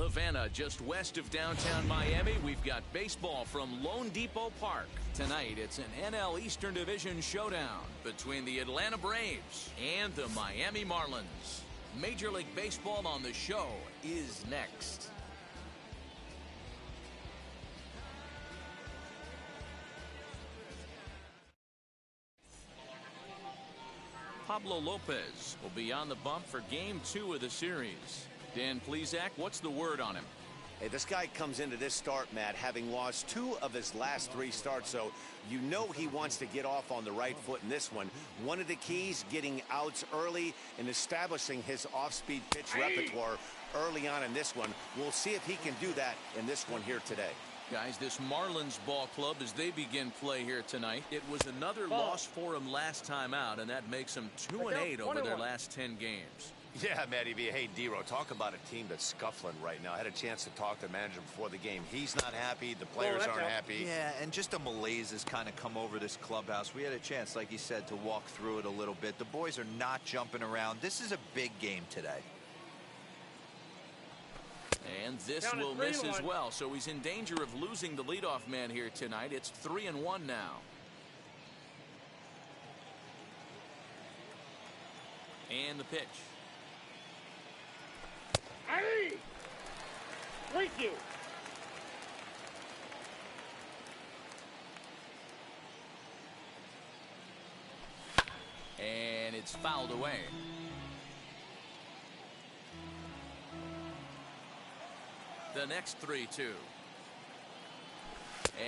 Havana, just west of downtown Miami, we've got baseball from Lone Depot Park. Tonight, it's an NL Eastern Division showdown between the Atlanta Braves and the Miami Marlins. Major League Baseball on the show is next. Pablo Lopez will be on the bump for Game 2 of the series. Dan Plesac, what's the word on him? Hey, this guy comes into this start, Matt, having lost 2 of his last 3 starts, so you know he wants to get off on the right foot in this one. One of the keys, getting outs early and establishing his off-speed pitch repertoire early on in this one. We'll see if he can do that in this one here today. Guys, this Marlins ball club, as they begin play here tonight, it was another loss for them last time out, and that makes them 2-8 over their last 10 games. Yeah, Matty V. Hey, D-Row, talk about a team that's scuffling right now. I had a chance to talk to the manager before the game. He's not happy. The players aren't happy. Yeah, and just a malaise has kind of come over this clubhouse. We had a chance, like you said, to walk through it a little bit. The boys are not jumping around. This is a big game today. And this will miss as well, so he's in danger of losing the leadoff man here tonight. It's 3-1 now. And the pitch. Hey! Thank you. And it's fouled away. The next 3-2.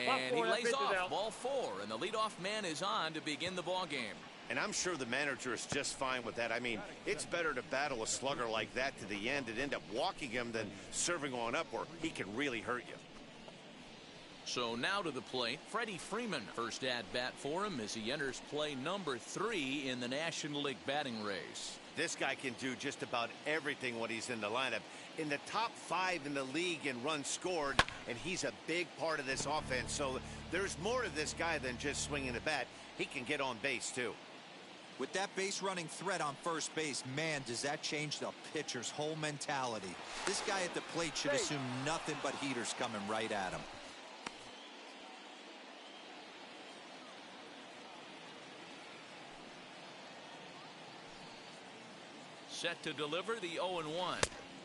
And he lays off. Ball 4, and the leadoff man is on to begin the ball game. And I'm sure the manager is just fine with that. I mean, it's better to battle a slugger like that to the end and end up walking him than serving on up where he can really hurt you. So now to the plate, Freddie Freeman. First at bat for him as he enters play number 3 in the National League batting race. This guy can do just about everything when he's in the lineup. In the top 5 in the league in runs scored, and he's a big part of this offense. So there's more to this guy than just swinging the bat. He can get on base, too. With that base running threat on first base, man, does that change the pitcher's whole mentality. This guy at the plate should assume nothing but heaters coming right at him. Set to deliver the 0-1.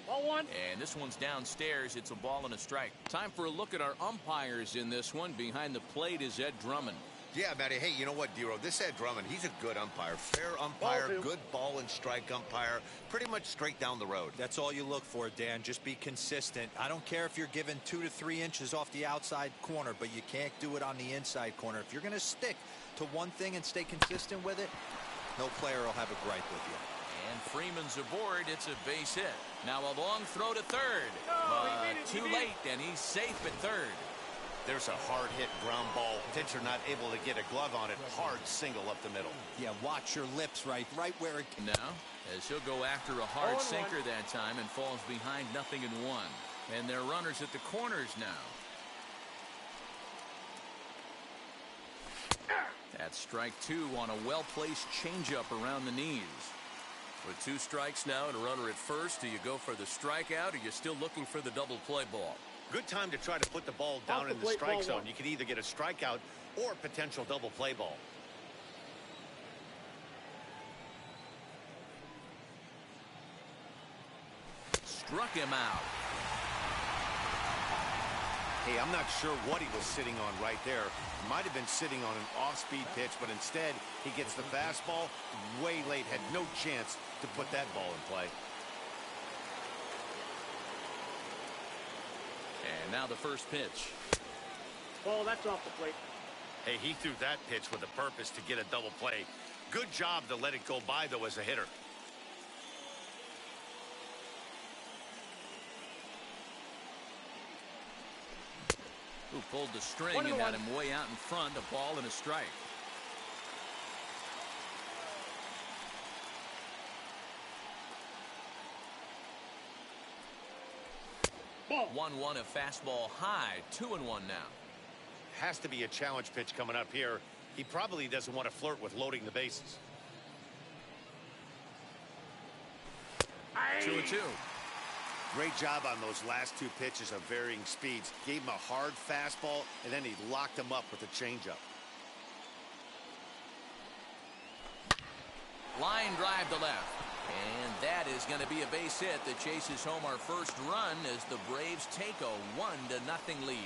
Ball 1. And this one's downstairs. It's a ball and a strike. Time for a look at our umpires in this one. Behind the plate is Ed Drummond. Yeah, Matty. Hey, you know what, D-Row? This Ed Drummond, he's a good umpire. Fair umpire, good ball and strike umpire. Pretty much straight down the road. That's all you look for, Dan. Just be consistent. I don't care if you're given 2 to 3 inches off the outside corner, but you can't do it on the inside corner. If you're going to stick to one thing and stay consistent with it, no player will have a gripe with you. And Freeman's aboard. It's a base hit. Now a long throw to third. Too late, and he's safe at third. There's a hard-hit ground ball. Pitcher not able to get a glove on it. Hard single up the middle. Yeah, watch your lips right where it... Now, as he'll go after a hard sinker that time and falls behind 0-1. And they're runners at the corners now. That's strike 2 on a well-placed changeup around the knees. With 2 strikes now and a runner at first, do you go for the strikeout or are you still looking for the double play ball? Good time to try to put the ball down in the strike zone. You can either get a strikeout or a potential double play ball. Struck him out. Hey, I'm not sure what he was sitting on right there. Might have been sitting on an off-speed pitch, but instead he gets the fastball way late. Had no chance to put that ball in play. And now the first pitch. Ball, that's off the plate. Hey, he threw that pitch with a purpose to get a double play. Good job to let it go by, though, as a hitter. Who pulled the string and got him way out in front. A ball and a strike. Ball. 1-1, a fastball high. 2-1 now. Has to be a challenge pitch coming up here. He probably doesn't want to flirt with loading the bases. 2-2. Great job on those last two pitches of varying speeds. Gave him a hard fastball, and then he locked him up with a changeup. Line drive to left. And that is going to be a base hit that chases home our first run as the Braves take a 1-0 lead.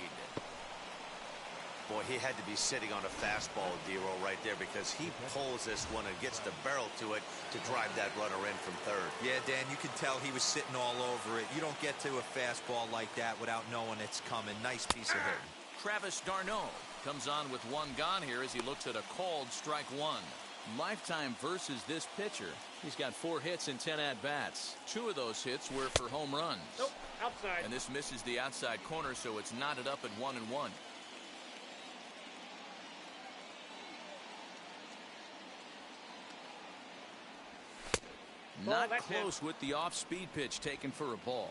Boy, he had to be sitting on a fastball, D-Roll, right there, because he pulls this one and gets the barrel to it to drive that runner in from third. Yeah, Dan, you can tell he was sitting all over it. You don't get to a fastball like that without knowing it's coming. Nice piece of hitting. Travis d'Arnaud comes on with one gone here as he looks at a called strike one. Lifetime versus this pitcher. He's got 4 hits in 10 at-bats. 2 of those hits were for home runs. Nope, outside. And this misses the outside corner, so it's knotted up at 1-1. Not close with the off-speed pitch taken for a ball.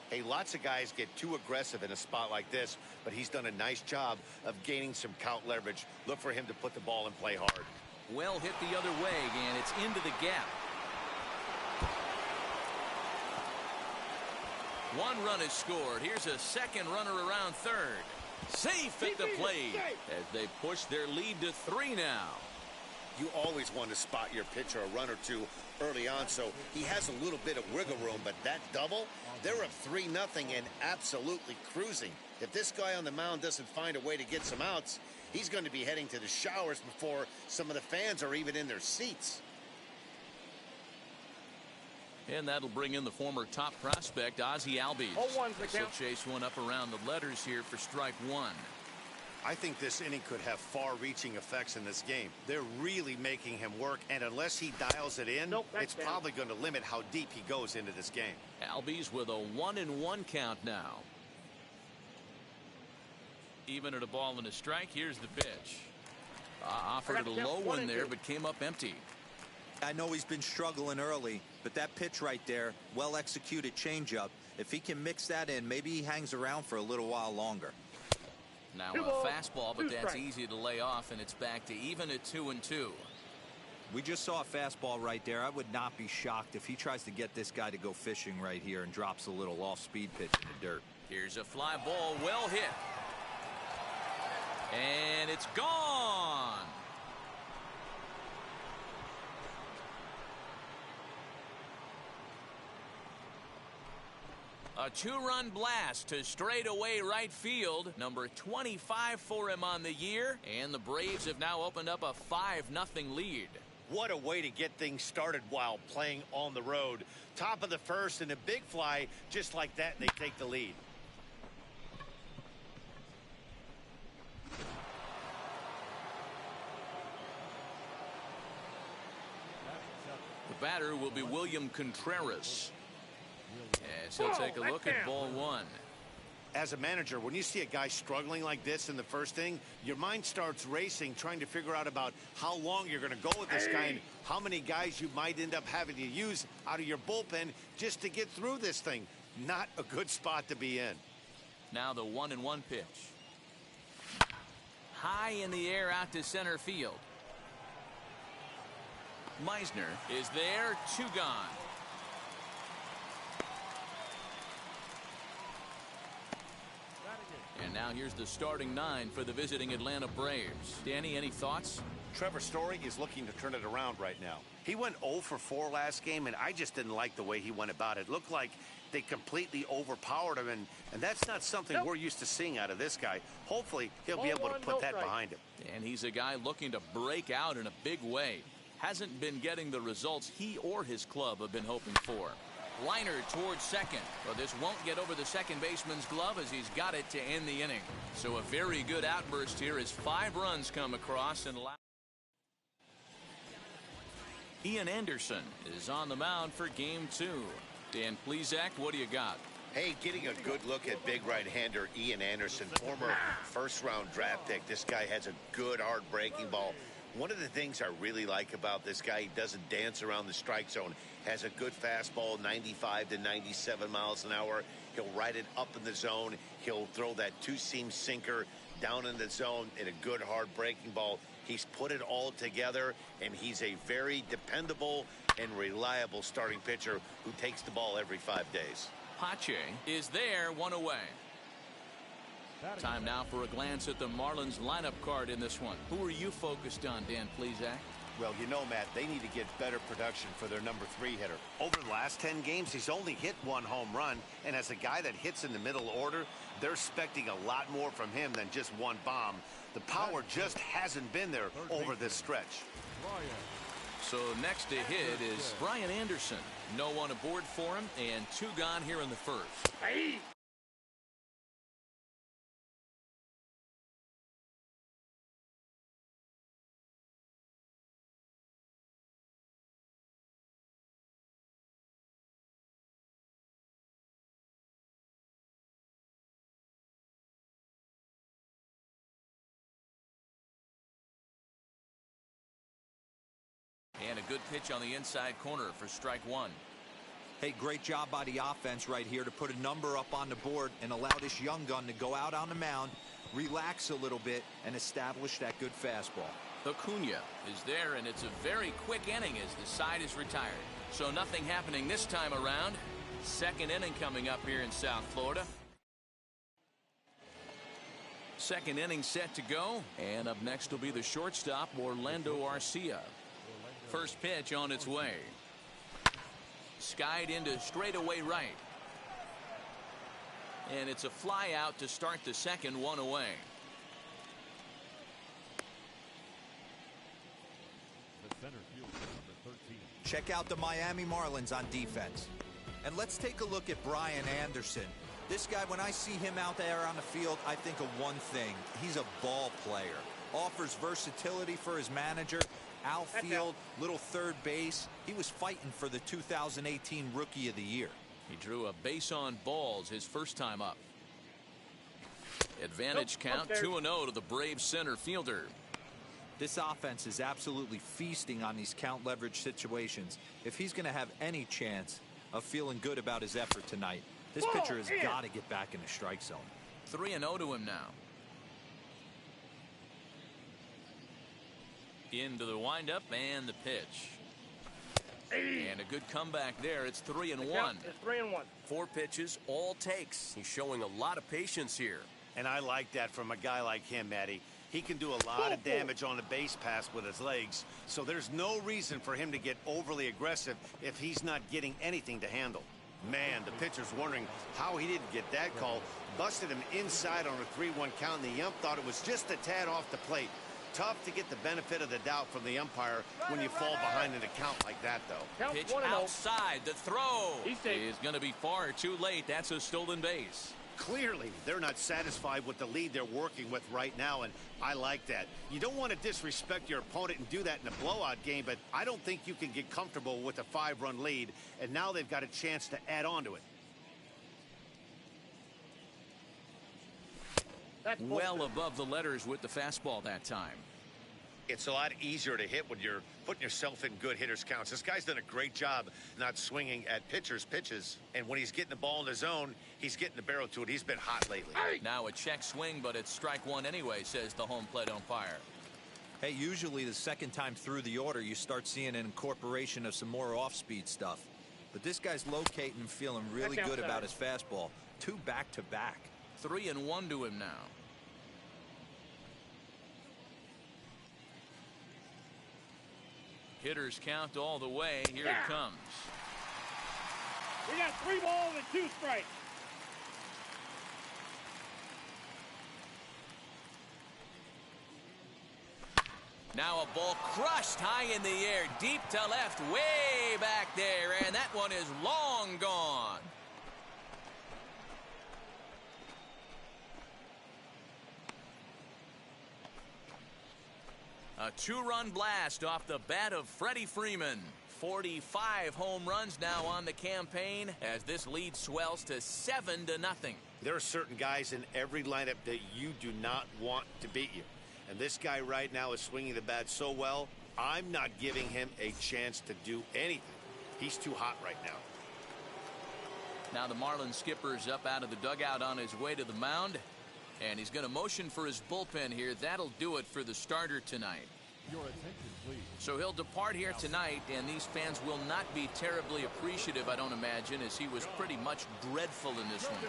Hey, lots of guys get too aggressive in a spot like this, but he's done a nice job of gaining some count leverage. Look for him to put the ball in play hard. Well hit the other way, and it's into the gap. 1 run is scored. Here's a second runner around third. Safe at the plate as they push their lead to 3 now. You always want to spot your pitcher a run or two early on, so he has a little bit of wiggle room, but that double, they're up 3-0 and absolutely cruising. If this guy on the mound doesn't find a way to get some outs, he's going to be heading to the showers before some of the fans are even in their seats. And that'll bring in the former top prospect, Ozzie Albies. 0-1's the He'll count. chase one up around the letters here for strike one. I think this inning could have far-reaching effects in this game. They're really making him work, and unless he dials it in, Nope, that's it's down. probably going to limit how deep he goes into this game. Albies with a 1-1 count now. Even at a ball and a strike, here's the pitch. Offered at a low one there, but came up empty. I know he's been struggling early, but that pitch right there, well-executed changeup. If he can mix that in, maybe he hangs around for a little while longer. Now Two a balls, fastball, but 2 that's strikes. easy to lay off, and it's back to even at 2-2. We just saw a fastball right there. I would not be shocked if he tries to get this guy to go fishing right here and drops a little off-speed pitch in the dirt. Here's a fly ball, well hit. And it's gone. A 2-run blast to straightaway right field. Number 25 for him on the year. And the Braves have now opened up a 5-0 lead. What a way to get things started while playing on the road. Top of the first and a big fly, just like that, they take the lead. The batter will be William Contreras. As he'll take a look at ball one. As a manager, when you see a guy struggling like this in the first inning, your mind starts racing, trying to figure out about how long you're going to go with this guy and how many guys you might end up having to use out of your bullpen just to get through this thing. Not a good spot to be in. Now the 1-1 pitch. High in the air out to center field. Meisner is there, 2 gone. And now here's the starting 9 for the visiting Atlanta Braves. Danny, any thoughts? Trevor Story is looking to turn it around right now. He went 0 for 4 last game, and I just didn't like the way he went about it. Looked like they completely overpowered him, and that's not something we're used to seeing out of this guy. Hopefully, he'll be able to put that behind him. And he's a guy looking to break out in a big way. Hasn't been getting the results he or his club have been hoping for. Liner towards second. But this won't get over the second baseman's glove as he's got it to end the inning. So a very good outburst here as 5 runs come across and Ian Anderson is on the mound for game 2. Dan Plesac, what do you got? Hey, getting a good look at big right-hander Ian Anderson, former first-round draft pick. This guy has a good, hard breaking ball. One of the things I really like about this guy, he doesn't dance around the strike zone. Has a good fastball, 95 to 97 miles an hour. He'll ride it up in the zone. He'll throw that 2-seam sinker down in the zone in a good, hard breaking ball. He's put it all together, and he's a very dependable and reliable starting pitcher who takes the ball every 5 days. Pache is there, one away. Time now for a glance at the Marlins lineup card in this one. Who are you focused on, Dan Plesac? Well, you know, Matt, they need to get better production for their number 3 hitter. Over the last 10 games, he's only hit 1 home run, and as a guy that hits in the middle order, they're expecting a lot more from him than just 1 bomb. The power just hasn't been there over this stretch. So next to hit is Brian Anderson. No one aboard for him, and 2 gone here in the first. Hey. And a good pitch on the inside corner for strike 1. Hey, great job by the offense right here to put a number up on the board and allow this young gun to go out on the mound, relax a little bit, and establish that good fastball. Acuna is there, and it's a very quick inning as the side is retired. So nothing happening this time around. Second inning coming up here in South Florida. Second inning set to go, and up next will be the shortstop, Orlando Arcia. First pitch on its way. Skied into straightaway right. And it's a fly out to start the second, 1 away. Check out the Miami Marlins on defense. And let's take a look at Brian Anderson. This guy, when I see him out there on the field, I think of one thing. He's a ball player. Offers versatility for his manager. Outfield, little third base. He was fighting for the 2018 Rookie of the Year. He drew a base on balls his first time up. Advantage count 2-0 to the Braves center fielder. This offense is absolutely feasting on these count leverage situations. If he's going to have any chance of feeling good about his effort tonight, this pitcher has got to get back in the strike zone. 3-0 to him now. Into the windup and the pitch. And a good comeback there. It's 3-1. It's 3-1. 4 pitches, all takes. He's showing a lot of patience here. And I like that from a guy like him, Matty. He can do a lot of damage on the base pass with his legs, so there's no reason for him to get overly aggressive if he's not getting anything to handle. Man, the pitcher's wondering how he didn't get that call. Busted him inside on a 3-1 count, and the ump thought it was just a tad off the plate. Tough to get the benefit of the doubt from the umpire when you fall behind in a count like that, though. Pitch outside. The throw is going to be far too late. That's a stolen base. Clearly, they're not satisfied with the lead they're working with right now, and I like that. You don't want to disrespect your opponent and do that in a blowout game, but I don't think you can get comfortable with a 5-run lead, and now they've got a chance to add on to it. Well above the letters with the fastball that time. It's a lot easier to hit when you're putting yourself in good hitters counts. This guy's done a great job not swinging at pitchers' pitches. And when he's getting the ball in the zone, he's getting the barrel to it. He's been hot lately. Now a check swing, but it's strike 1 anyway, says the home plate umpire. Hey, usually the second time through the order, you start seeing an incorporation of some more off-speed stuff. But this guy's locating and feeling really good about his fastball. 2 back-to-back. 3-1 to him now. Hitters count all the way. Here it comes. We got 3 balls and 2 strikes. Now a ball crushed high in the air, deep to left, way back there, and that one is long gone. A 2-run blast off the bat of Freddie Freeman. 45 home runs now on the campaign as this lead swells to 7-0. There are certain guys in every lineup that you do not want to beat you. And this guy right now is swinging the bat so well, I'm not giving him a chance to do anything. He's too hot right now. Now the Marlins skipper's up out of the dugout on his way to the mound. And he's going to motion for his bullpen here. That'll do it for the starter tonight. Your attention, please. So he'll depart here tonight, and these fans will not be terribly appreciative, I don't imagine, as he was pretty much dreadful in this one.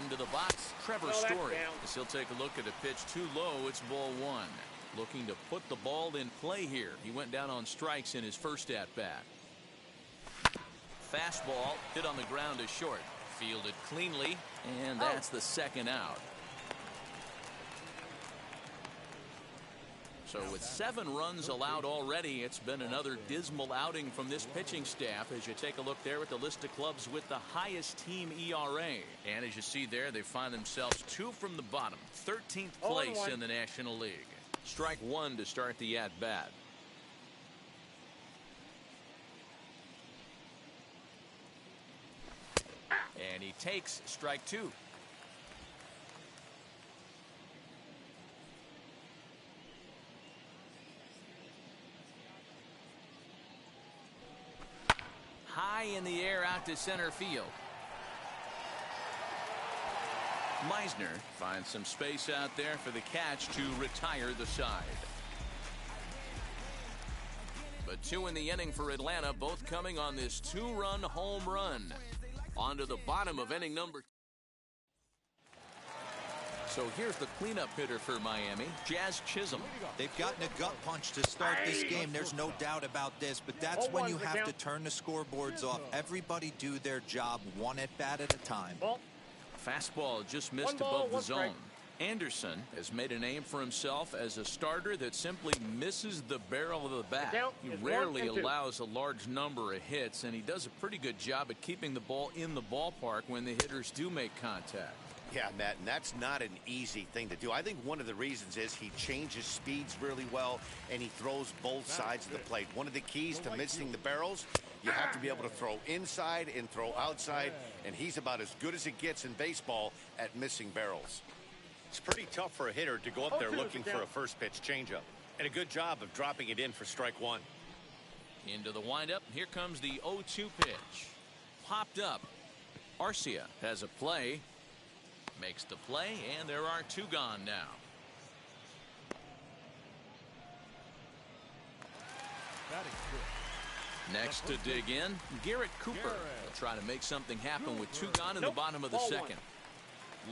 Into the box, Trevor Story. As he'll take a look at a pitch too low, it's ball one. Looking to put the ball in play here. He went down on strikes in his first at-bat. Fastball hit on the ground to short. Fielded cleanly, and that's the second out. So with 7 runs allowed already, it's been another dismal outing from this pitching staff as you take a look there at the list of clubs with the highest team ERA. And as you see there, they find themselves 2 from the bottom, 13th place in the National League. Strike 1 to start the at-bat. And he takes strike 2. High in the air out to center field. Meisner finds some space out there for the catch to retire the side. But 2 in the inning for Atlanta, both coming on this 2-run home run. On to the bottom of inning number 2. So here's the cleanup hitter for Miami, Jazz Chisholm. They've gotten a gut punch to start this game. There's no doubt about this, but that's when you have to turn the scoreboards off. Everybody do their job 1 at-bat at a time. Fastball just missed above the zone. Anderson has made a name for himself as a starter that simply misses the barrel of the bat. He rarely allows a large number of hits, and he does a pretty good job at keeping the ball in the ballpark when the hitters do make contact. Yeah, Matt, and that's not an easy thing to do. I think one of the reasons is he changes speeds really well, and he throws both sides of the plate. One of the keys to missing the barrels, you have to be able to throw inside and throw outside, and he's about as good as it gets in baseball at missing barrels. It's pretty tough for a hitter to go up there looking for a first pitch changeup, and a good job of dropping it in for strike 1. Into the windup. Here comes the 0-2 pitch. Popped up. Arcia has a play. Makes the play, and there are 2 gone now. Next to dig in, Garrett Cooper will try to make something happen with 2 gone in the bottom of the second.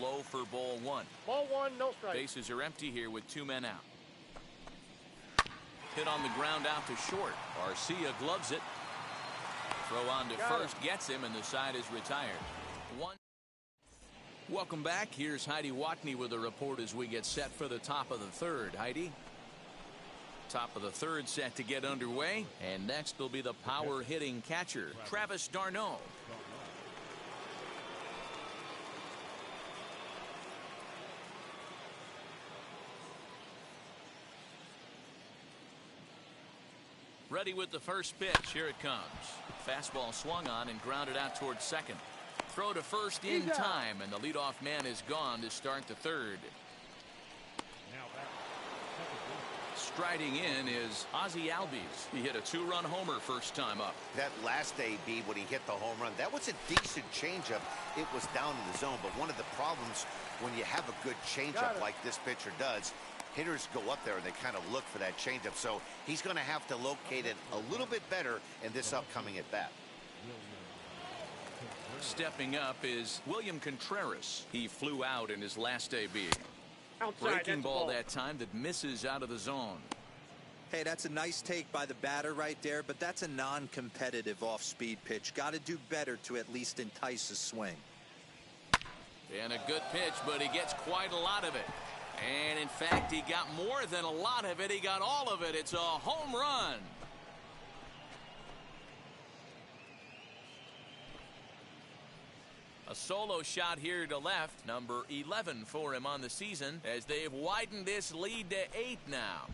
Low for ball 1. Ball 1, no strike. Bases are empty here with 2 men out. Hit on the ground out to short. Arcia gloves it. Throw on to first, gets him, and the side is retired. 1. Welcome back. Here's Heidi Watney with a report as we get set for the top of the 3rd. Heidi? Top of the 3rd set to get underway. And next will be the power hitting catcher, Travis d'Arnaud. Ready with the first pitch. Here it comes. Fastball swung on and grounded out towards second. Throw to first in time, and the leadoff man is gone to start the 3rd. Striding in is Ozzie Albies. He hit a 2-run homer first time up. That last AB when he hit the home run, that was a decent changeup. It was down in the zone, but one of the problems when you have a good changeup like this pitcher does, hitters go up there and they kind of look for that changeup. So he's going to have to locate it a little bit better in this upcoming at bat. Stepping up is William Contreras. He flew out in his last AB. Breaking ball that time that misses out of the zone. Hey, that's a nice take by the batter right there, but that's a non-competitive off-speed pitch. Got to do better to at least entice a swing. And a good pitch, but he gets quite a lot of it. And in fact, he got more than a lot of it. He got all of it. It's a home run. A solo shot here to left, number 11 for him on the season, as they've widened this lead to 8 now.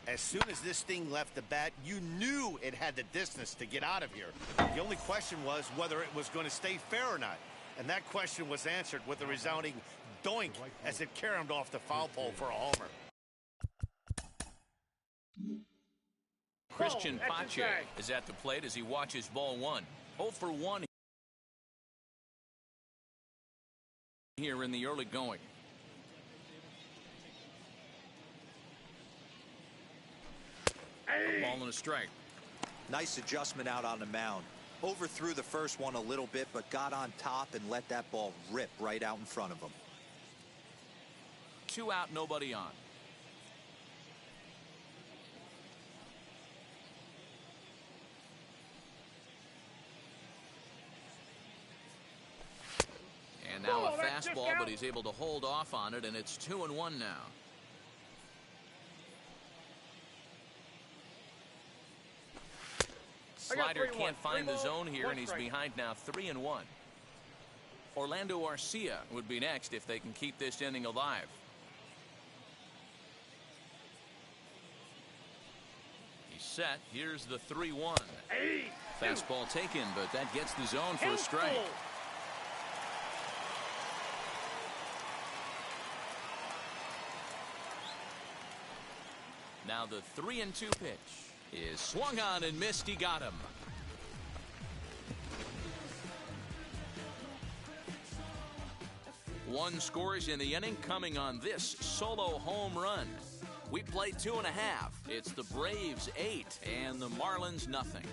As soon as this thing left the bat, you knew it had the distance to get out of here. The only question was whether it was going to stay fair or not. And that question was answered with a resounding doink as it caromed off the foul pole for a homer. Christian Pache is at the plate as he watches ball 1. 0 for 1 here in the early going. A ball and a strike. Nice adjustment out on the mound. Overthrew the first one a little bit, but got on top and let that ball rip right out in front of him. 2 out, nobody on. And now a fastball, but he's able to hold off on it, and it's 2-1 now. Slider can't find the zone here, and he's behind now 3-1. Orlando Arcia would be next if they can keep this inning alive. He's set. Here's the 3-1. Fastball taken, but that gets the zone for a strike. Now the 3-2 pitch is swung on and missed. He got him. One scores in the inning, coming on this solo home run. We play 2.5. It's the Braves 8 and the Marlins nothing.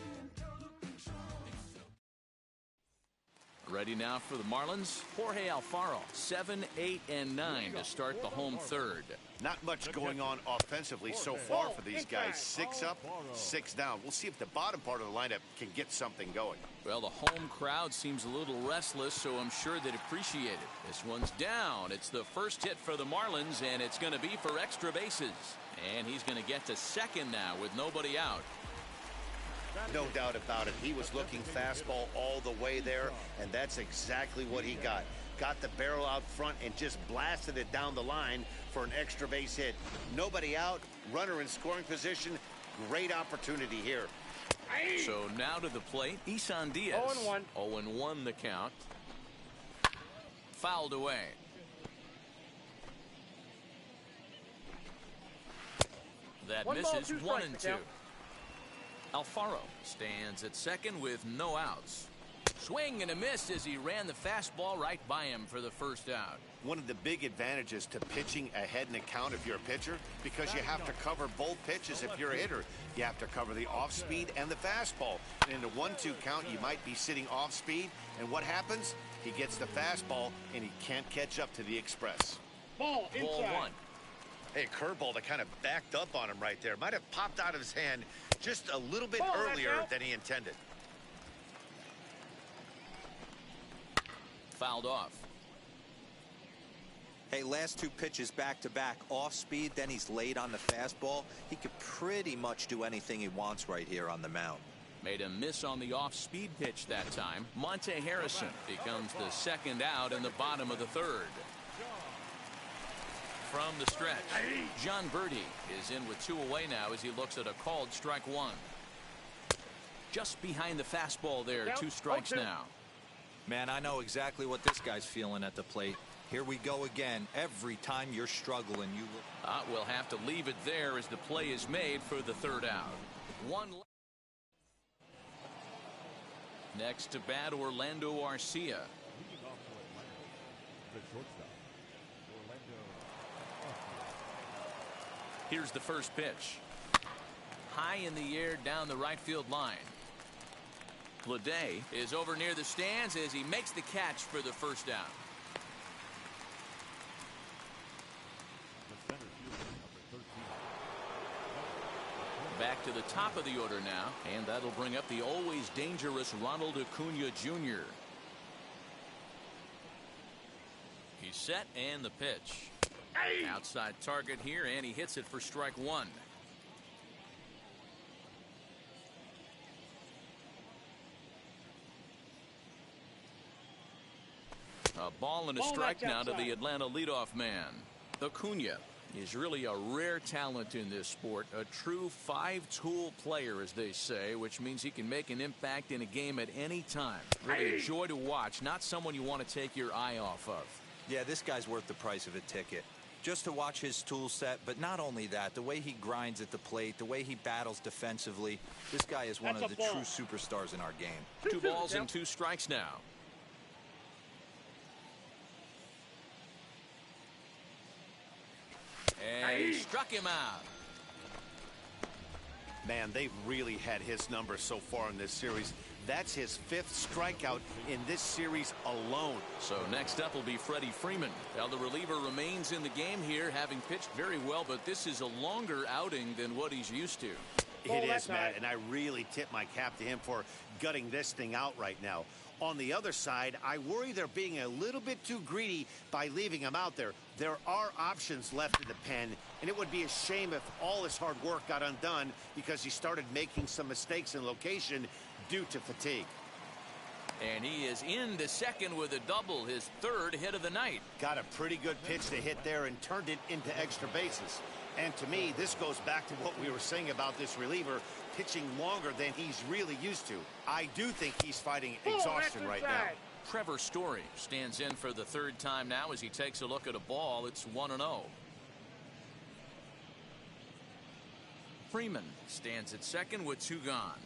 Ready now for the Marlins. Jorge Alfaro, 7, 8, and 9 to start the home third. Not much going on offensively so far for these guys. 6 up, 6 down. We'll see if the bottom part of the lineup can get something going. Well, the home crowd seems a little restless, so I'm sure they'd appreciate it. This one's down. It's the first hit for the Marlins, and it's going to be for extra bases. And he's going to get to second now with nobody out. No doubt about it. He was looking fastball all the way there, and that's exactly what he got. Got the barrel out front and just blasted it down the line for an extra base hit. Nobody out, runner in scoring position. Great opportunity here. So now to the plate, Isan Diaz. 0-1. 0-1 the count. Fouled away. That misses. 1-2. Alfaro stands at second with no outs. Swing and a miss as he ran the fastball right by him for the first out. One of the big advantages to pitching ahead in a count if you're a pitcher, because you have to cover both pitches if you're a hitter. You have to cover the off speed and the fastball. And in a 1-2 count, you might be sitting off speed, and what happens? He gets the fastball and he can't catch up to the express. Ball inside. Ball 1. Hey, curveball that kind of backed up on him right there. Might have popped out of his hand just a little bit earlier than he intended. Fouled off. Hey, last 2 pitches back-to-back off speed, then he's laid on the fastball. He could pretty much do anything he wants right here on the mound. Made a miss on the off-speed pitch that time. Monte Harrison becomes the second out in the bottom of the third. From the stretch, John Birdie is in with 2 away now as he looks at a called strike 1. Just behind the fastball there, 2 strikes now. Man, I know exactly what this guy's feeling at the plate. Here we go again. Every time you're struggling, you will. We'll have to leave it there as the play is made for the third out. Next to bat, Orlando Arcia. Here's the first pitch. High in the air down the right field line. Leday is over near the stands as he makes the catch for the first down. Back to the top of the order now, and that'll bring up the always dangerous Ronald Acuna Jr. He's set, and the pitch. Outside target here, and he hits it for strike 1. A ball and a strike now to the Atlanta leadoff man. Acuna is really a rare talent in this sport, a true 5-tool player, as they say, which means he can make an impact in a game at any time. Really a joy to watch, not someone you want to take your eye off of. Yeah, this guy's worth the price of a ticket. Just to watch his tool set, but not only that, the way he grinds at the plate, the way he battles defensively, this guy is one of the true superstars in our game. 2 balls and 2 strikes now. And he struck him out. Man, they've really had his number so far in this series. That's his 5th strikeout in this series alone. So next up will be Freddie Freeman. Now the reliever remains in the game here, having pitched very well, but this is a longer outing than what he's used to. It is, Matt, and I really tip my cap to him for gutting this thing out right now. On the other side, I worry they're being a little bit too greedy by leaving him out there. There are options left in the pen, and it would be a shame if all his hard work got undone because he started making some mistakes in location due to fatigue. And he is into second with a double, his 3rd hit of the night. Got a pretty good pitch to hit there and turned it into extra bases. And to me, this goes back to what we were saying about this reliever pitching longer than he's really used to. I do think he's fighting exhaustion right now. Trevor Story stands in for the 3rd time now as he takes a look at a ball. It's 1-0. Freeman stands at second with 2 gone.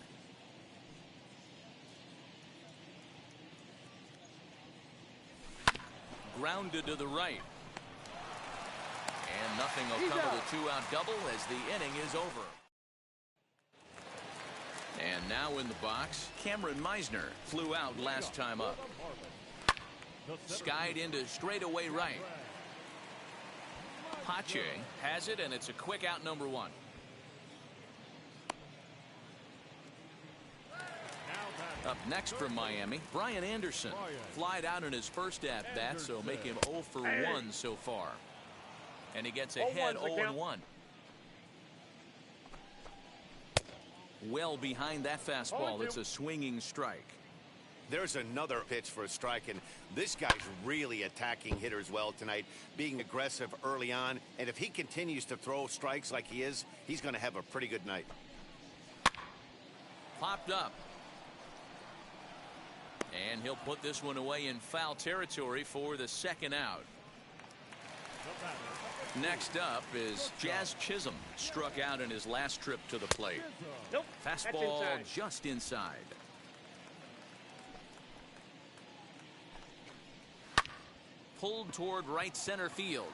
Grounded to the right. And nothing will come of the 2-out double as the inning is over. And now in the box, Cameron Meisner flew out last time up. Skied into straightaway right. Pache has it, and it's a quick out, number 1. Up next from Miami, Brian Anderson flied out in his first at-bat, so make him 0 for 1 so far. And he gets ahead 0-1. Well behind that fastball, it's a swinging strike. There's another pitch for a strike, and this guy's really attacking hitters well tonight, being aggressive early on. And if he continues to throw strikes like he is, he's going to have a pretty good night. Popped up. And he'll put this one away in foul territory for the 2nd out. Next up is Jazz Chisholm, struck out in his last trip to the plate. Nope. Fastball just inside. Pulled toward right center field.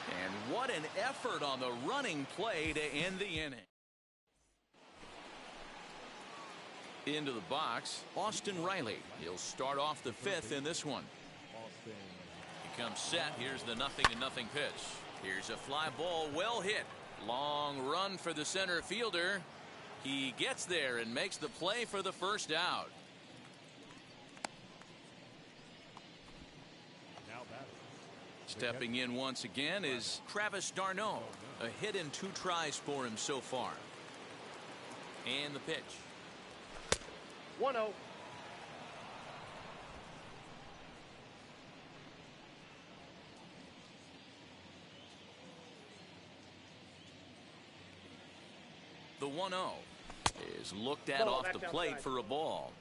And what an effort on the running play to end the inning. Into the box, Austin Riley. He'll start off the 5th in this one. He comes set. Here's the 0-0 pitch. Here's a fly ball, well hit. Long run for the center fielder. He gets there and makes the play for the 1st out. Stepping in once again is Travis d'Arnaud. A hit in 2 tries for him so far. And the pitch. 1-0. The 1-0 is looked at off the plate for a ball.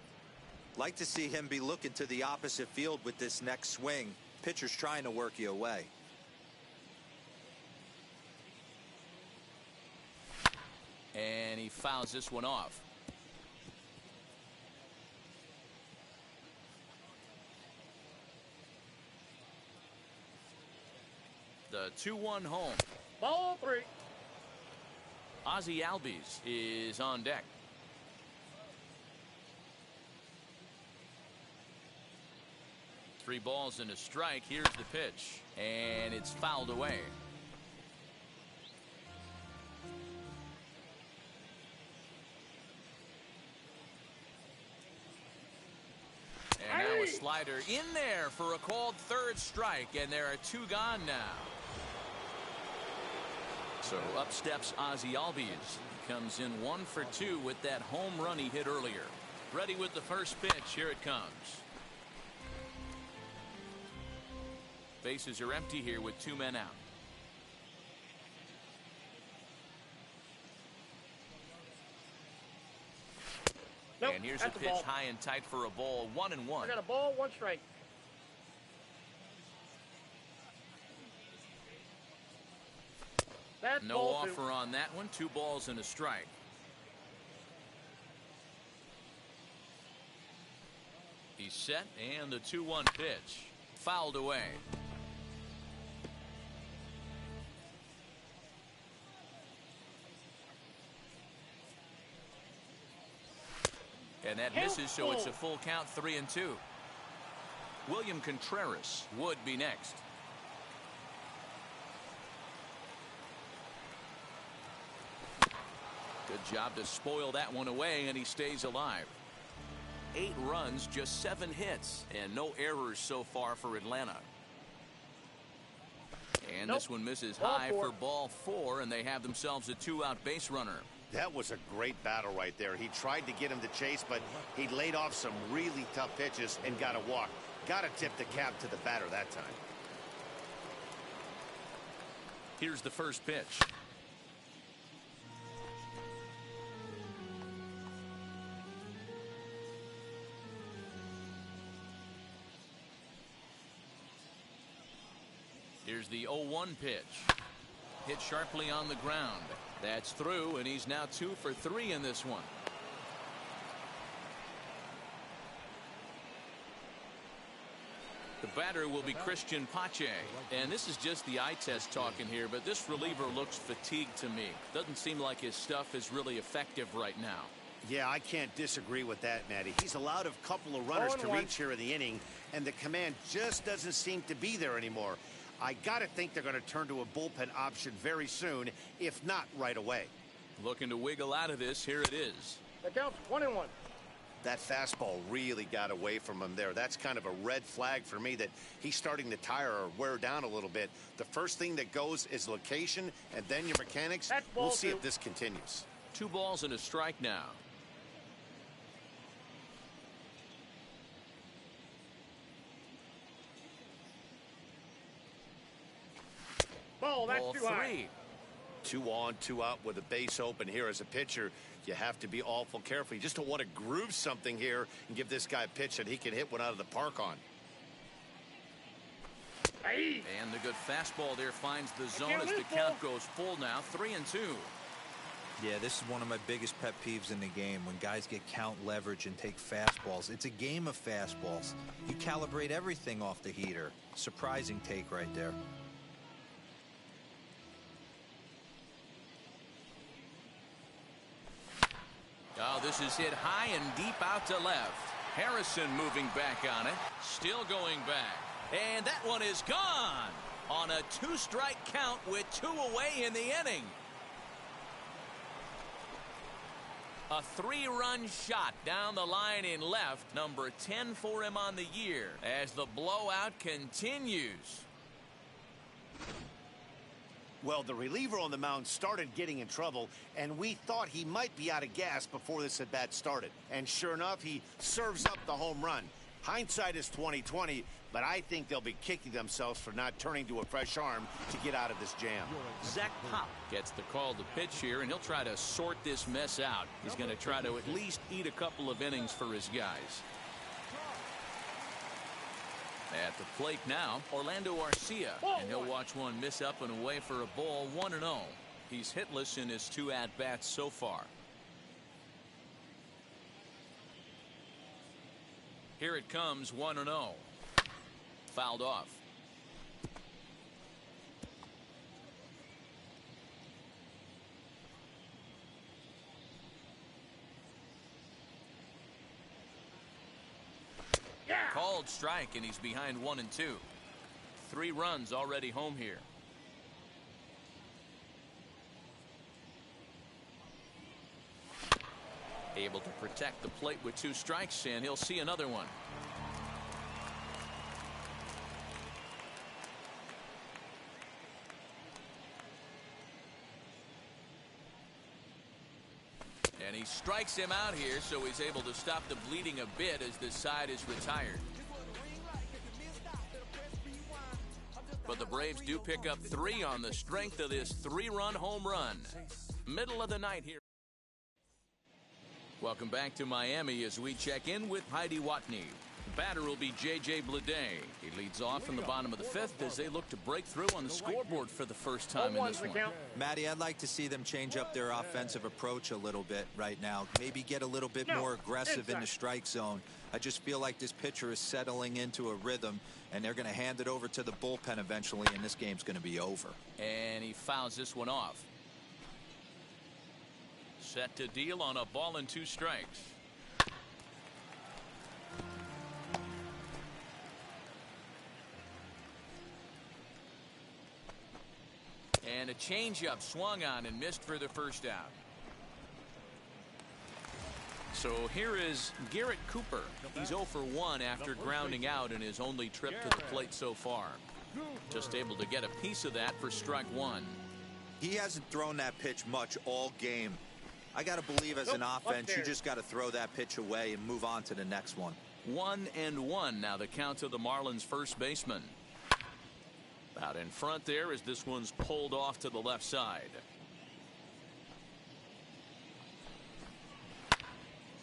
Like to see him be looking to the opposite field with this next swing. Pitcher's trying to work you away. And he fouls this one off. The 2-1 home. Ball 3. Ozzie Albies is on deck. Three balls and a strike. Here's the pitch, and it's fouled away. And now a slider in there for a called 3rd strike, and there are 2 gone now. So up steps Ozzie Albies. He comes in 1 for 2 with that home run he hit earlier. Ready with the first pitch. Here it comes. Bases are empty here with 2 men out. Nope, and here's a pitch high and tight for a ball. 1-1. I got a ball, 1 strike. No offer on that one. 2 balls and a strike. He's set, and the 2-1 pitch fouled away. And that misses, so it's a full count, 3-2. William Contreras would be next. Good job to spoil that one away, and he stays alive. 8 runs, just 7 hits, and no errors so far for Atlanta. And this one misses high for ball 4, and they have themselves a 2-out base runner. That was a great battle right there. He tried to get him to chase, but he laid off some really tough pitches and got a walk. Got to tip the cap to the batter that time. Here's the first pitch. Here's the 0-1 pitch. Hit sharply on the ground. That's through, and he's now 2 for 3 in this one. The batter will be Christian Pache. And this is just the eye test talking here, but this reliever looks fatigued to me. Doesn't seem like his stuff is really effective right now. Yeah, I can't disagree with that, Matty. He's allowed a couple of runners to reach here in the inning, and the command just doesn't seem to be there anymore. I got to think they're going to turn to a bullpen option very soon, if not right away. Looking to wiggle out of this. Here it is. The count's 1-1. That fastball really got away from him there. That's kind of a red flag for me that he's starting to tire or wear down a little bit. The first thing that goes is location, and then your mechanics. We'll see if this continues. 2 balls and a strike now. That's Ball too 3. high. 2 on, 2 out with a base open here as a pitcher. You have to be awful careful. You just don't want to groove something here and give this guy a pitch that he can hit one out of the park on. And the good fastball there finds the zone as the count goes full now. 3-2. Yeah, this is one of my biggest pet peeves in the game, when guys get count leverage and take fastballs. It's a game of fastballs. You calibrate everything off the heater. Surprising take right there. Oh, this is hit high and deep out to left. Harrison moving back on it. Still going back. And that one is gone on a 2-strike count with 2 away in the inning. A 3-run shot down the line in left. Number 10 for him on the year as the blowout continues. Well, the reliever on the mound started getting in trouble, and we thought he might be out of gas before this at-bat started. And sure enough, he serves up the home run. Hindsight is 20/20, but I think they'll be kicking themselves for not turning to a fresh arm to get out of this jam. Zach Pop gets the call to pitch here, and he'll try to sort this mess out. He's going to try to at least eat a couple of innings for his guys. At the plate now, Orlando Arcia, and he'll watch one miss up and away for a ball. 1-0. He's hitless in his 2 at-bats so far. Here it comes, 1-0. Fouled off. Called strike, and he's behind 1-2. 3 runs already home here. Able to protect the plate with 2 strikes, and he'll see another one. And he strikes him out here, so he's able to stop the bleeding a bit as this side is retired. But the Braves do pick up 3 on the strength of this 3-run home run. Middle of the night here. Welcome back to Miami as we check in with Heidi Watney. The batter will be J.J. Bleday. He leads off in the bottom of the 5th as they look to break through on the scoreboard for the first time in this one. Matty, I'd like to see them change up their offensive approach a little bit right now. Maybe get a little bit more aggressive in the strike zone. I just feel like this pitcher is settling into a rhythm, and they're going to hand it over to the bullpen eventually, and this game's going to be over. And he fouls this one off. Set to deal on a ball and 2 strikes. And a changeup swung on and missed for the first out. So here is Garrett Cooper. He's 0 for 1 after grounding out in his only trip to the plate so far. Just able to get a piece of that for strike one. He hasn't thrown that pitch much all game. I got to believe as an offense, you just got to throw that pitch away and move on to the next one. 1-1 now the count to the Marlins first baseman. Out in front there as this one's pulled off to the left side.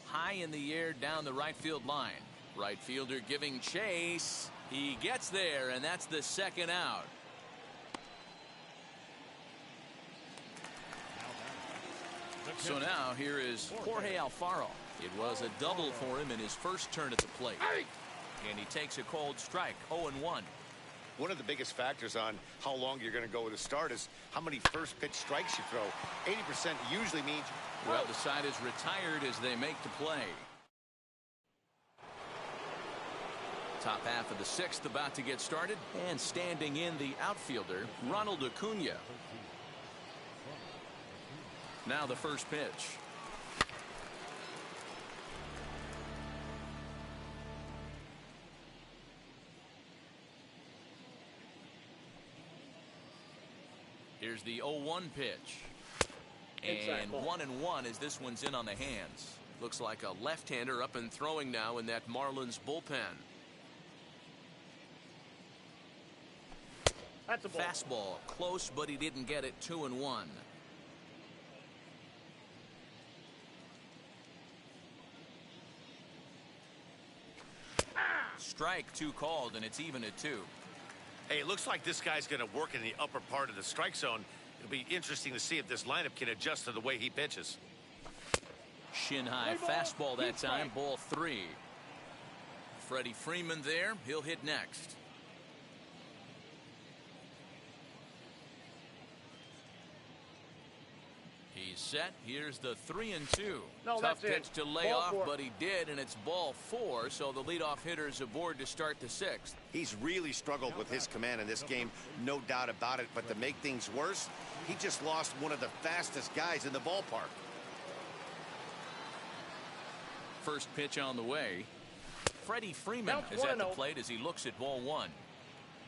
High in the air down the right field line. Right fielder giving chase. He gets there, and that's the second out. So now here is Jorge Alfaro. It was a double for him in his first turn at the plate. And he takes a cold strike, 0-1. One of the biggest factors on how long you're going to go with a start is how many first pitch strikes you throw. 80% usually means... Well, the side is retired as they make the play. Top half of the sixth about to get started. And standing in the outfielder, Ronald Acuna. Now the first pitch. Here's the 0-1 pitch. And 1-1 as this one's in on the hands. Looks like a left-hander up and throwing now in that Marlins bullpen. That's a ball. Fastball close, but he didn't get it. 2-1. Strike two called, and it's even at 2. Hey, it looks like this guy's going to work in the upper part of the strike zone. It'll be interesting to see if this lineup can adjust to the way he pitches. Shin high fastball that time. Ball 3. Freddie Freeman there. He'll hit next. He's set. Here's the 3-2. Tough pitch to lay off, but he did, and it's ball 4. So the leadoff hitter's aboard to start the 6th. He's really struggled with his command in this game, no doubt about it. But to make things worse, he just lost one of the fastest guys in the ballpark. First pitch on the way. Freddie Freeman is at the plate as he looks at ball 1.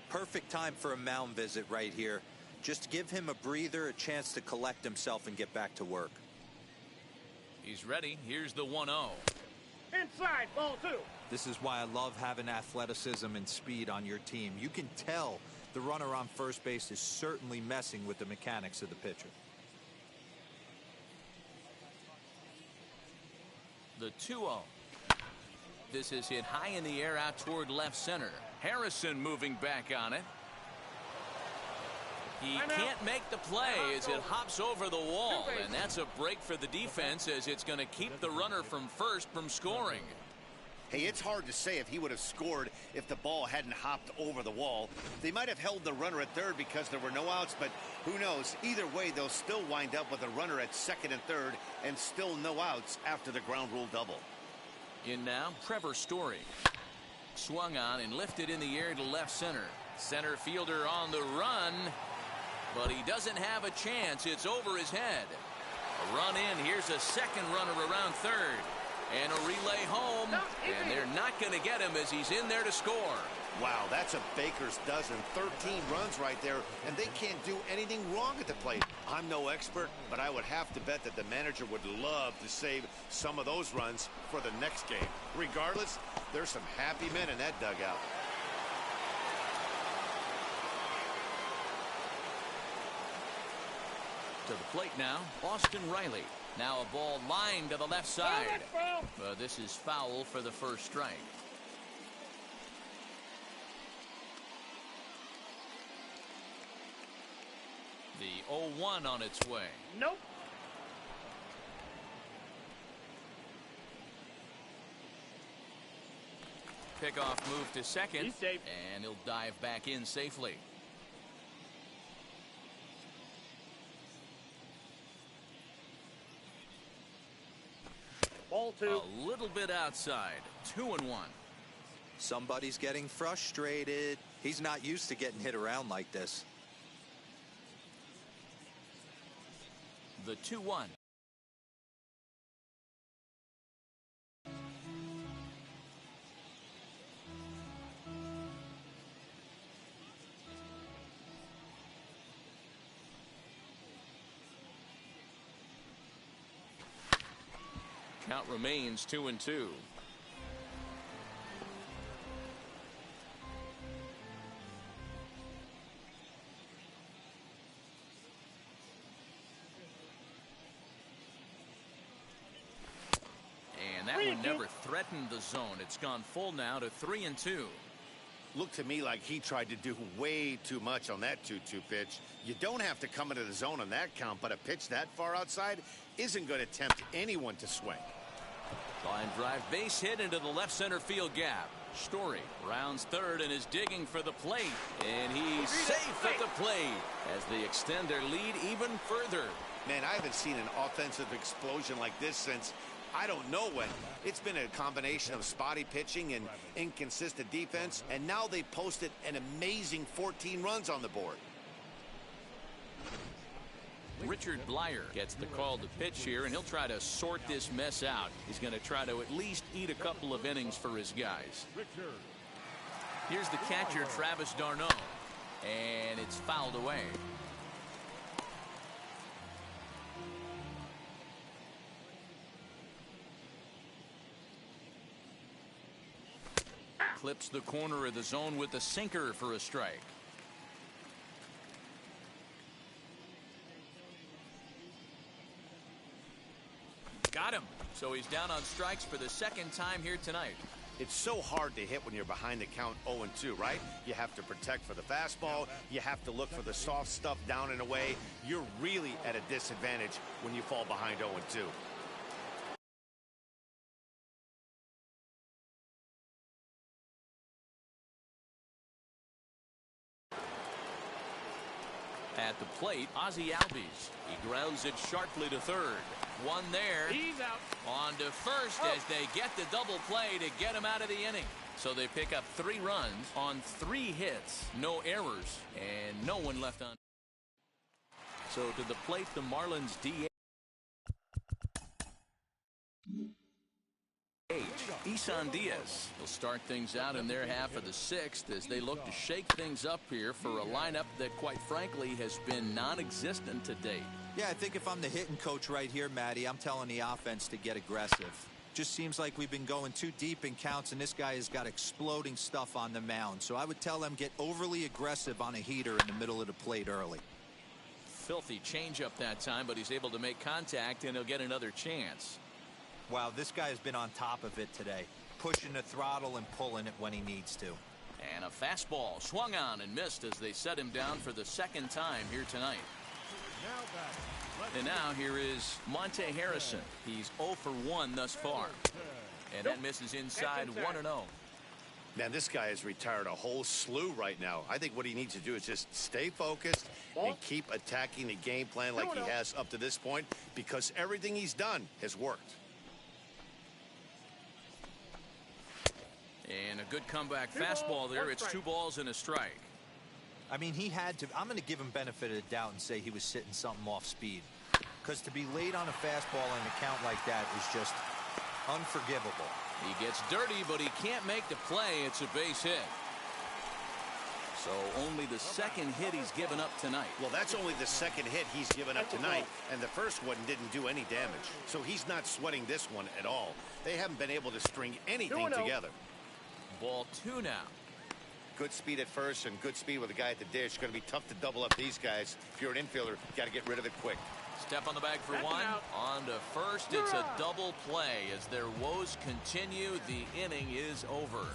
Perfect time for a mound visit right here. Just give him a breather, a chance to collect himself and get back to work. He's ready. Here's the 1-0. Inside, ball 2. This is why I love having athleticism and speed on your team. You can tell the runner on first base is certainly messing with the mechanics of the pitcher. The 2-0. This is hit high in the air out toward left center. Harrison moving back on it. He can't make the play as it hops over the wall, and that's a break for the defense as it's going to keep the runner from first from scoring. Hey, it's hard to say if he would have scored if the ball hadn't hopped over the wall. They might have held the runner at third because there were no outs, but who knows? Either way, they'll still wind up with a runner at second and third and still no outs after the ground rule double. In now, Trevor Story. Swung on and lifted in the air to left center. Center fielder on the run. But he doesn't have a chance. It's over his head. A run in. Here's a second runner around third. And a relay home. And they're not going to get him as he's in there to score. Wow, that's a baker's dozen. 13 runs right there, and they can't do anything wrong at the plate. I'm no expert, but I would have to bet that the manager would love to save some of those runs for the next game. Regardless, there's some happy men in that dugout. To the plate now, Austin Riley. Now a ball lined to the left side. But this is foul for the first strike. The 0-1 on its way. Nope. Pickoff move to second. He's safe. And he'll dive back in safely. Ball 2. A little bit outside. 2-1. Somebody's getting frustrated. He's not used to getting hit around like this. The 2-1. Count remains 2-2. And that one never threatened the zone. It's gone full now to 3-2. Looked to me like he tried to do way too much on that 2-2 pitch. You don't have to come into the zone on that count, but a pitch that far outside isn't going to tempt anyone to swing. Line drive base hit into the left center field gap. Story rounds third and is digging for the plate. And he's safe at the plate as they extend their lead even further. Man, I haven't seen an offensive explosion like this since I don't know when. It's been a combination of spotty pitching and inconsistent defense, and now they posted an amazing 14 runs on the board. Richard Blyer gets the call to pitch here, and he'll try to sort this mess out. He's going to try to at least eat a couple of innings for his guys. Here's the catcher, Travis d'Arnaud, and it's fouled away. Clips the corner of the zone with the sinker for a strike. Got him. So he's down on strikes for the second time here tonight. It's so hard to hit when you're behind the count 0-2, right? You have to protect for the fastball. You have to look for the soft stuff down and away. You're really at a disadvantage when you fall behind 0-2. At the plate, Ozzie Albies. He grounds it sharply to third. One there. He's out. On to first as they get the double play to get him out of the inning. So they pick up 3 runs on 3 hits, no errors, and no one left on. So to the plate, the Marlins DH. Isan Diaz will start things out in their half of the 6th as they look to shake things up here for a lineup that, quite frankly, has been non-existent to date. Yeah, I think if I'm the hitting coach right here, Matty, I'm telling the offense to get aggressive. Just seems like we've been going too deep in counts, and this guy has got exploding stuff on the mound. So I would tell them get overly aggressive on a heater in the middle of the plate early. Filthy changeup that time, but he's able to make contact, and he'll get another chance. Wow, this guy has been on top of it today, pushing the throttle and pulling it when he needs to. And a fastball swung on and missed as they set him down for the second time here tonight. And now here is Monte Harrison. He's 0 for 1 thus far. And that misses inside 1-0. Man, this guy has retired a whole slew right now. I think what he needs to do is just stay focused and keep attacking the game plan like he has up to this point, because everything he's done has worked. And a good comeback fastball there. It's 2 balls and a strike. I mean, he had to. I'm going to give him benefit of the doubt and say he was sitting something off speed. Because to be late on a fastball in a count like that is just unforgivable. He gets dirty, but he can't make the play. It's a base hit. So only the second hit he's given up tonight. Well, that's only the second hit he's given up tonight, and the first one didn't do any damage. So he's not sweating this one at all. They haven't been able to string anything together. Ball 2 now. Good speed at first and good speed with the guy at the dish. Going to be tough to double up these guys. If you're an infielder, got to get rid of it quick. Step on the bag for one. On to first. It's a double play as their woes continue. The inning is over.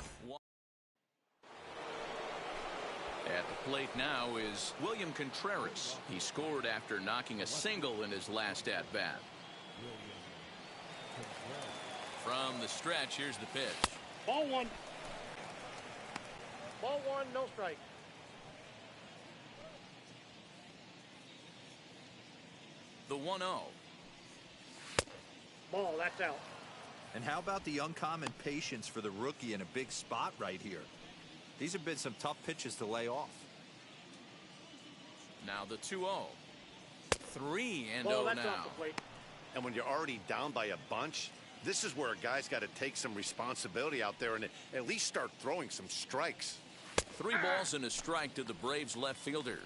At the plate now is William Contreras. He scored after knocking a single in his last at-bat. From the stretch, here's the pitch. Ball 1. Ball 1, no strike. The 1-0. Ball, that's out. And how about the uncommon patience for the rookie in a big spot right here? These have been some tough pitches to lay off. Now the 2-0. 3-0 Ball, that's now. off the plate. And when you're already down by a bunch, this is where a guy's got to take some responsibility out there and at least start throwing some strikes. 3 balls and a strike to the Braves left fielder.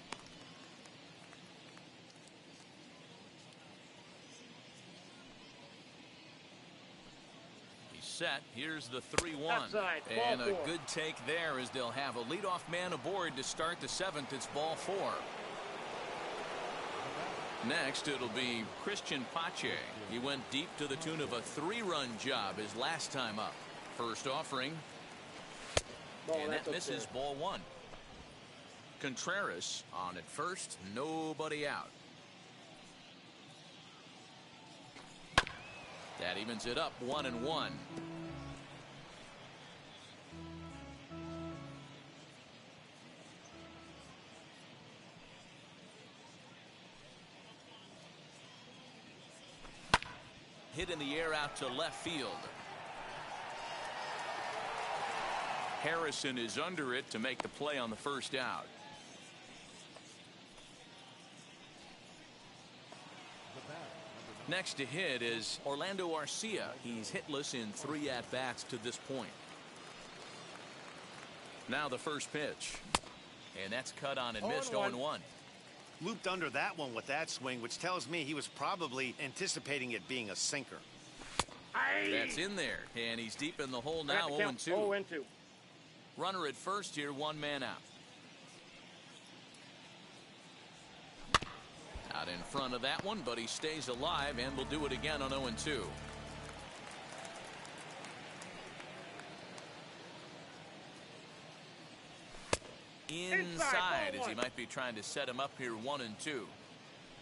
He's set. Here's the 3-1. Outside, And ball a 4. good take there as they'll have a leadoff man aboard to start the 7th. It's ball 4. Next, it'll be Christian Pache. He went deep to the tune of a 3-run job his last time up. First offering. Ball, And that's that up misses there. ball 1. Contreras on at first, nobody out. That evens it up 1-1. Hit in the air out to left field. Harrison is under it to make the play on the first out. Next to hit is Orlando Arcia. He's hitless in 3 at-bats to this point. Now the first pitch. And that's cut on and missed 0-1. Looped under that one with that swing, which tells me he was probably anticipating it being a sinker. That's in there. And he's deep in the hole now, 0-2. 0-2. Runner at first here, 1 man out. Out in front of that one, but he stays alive and will do it again on 0-2. Inside as he might be trying to set him up here 1-2.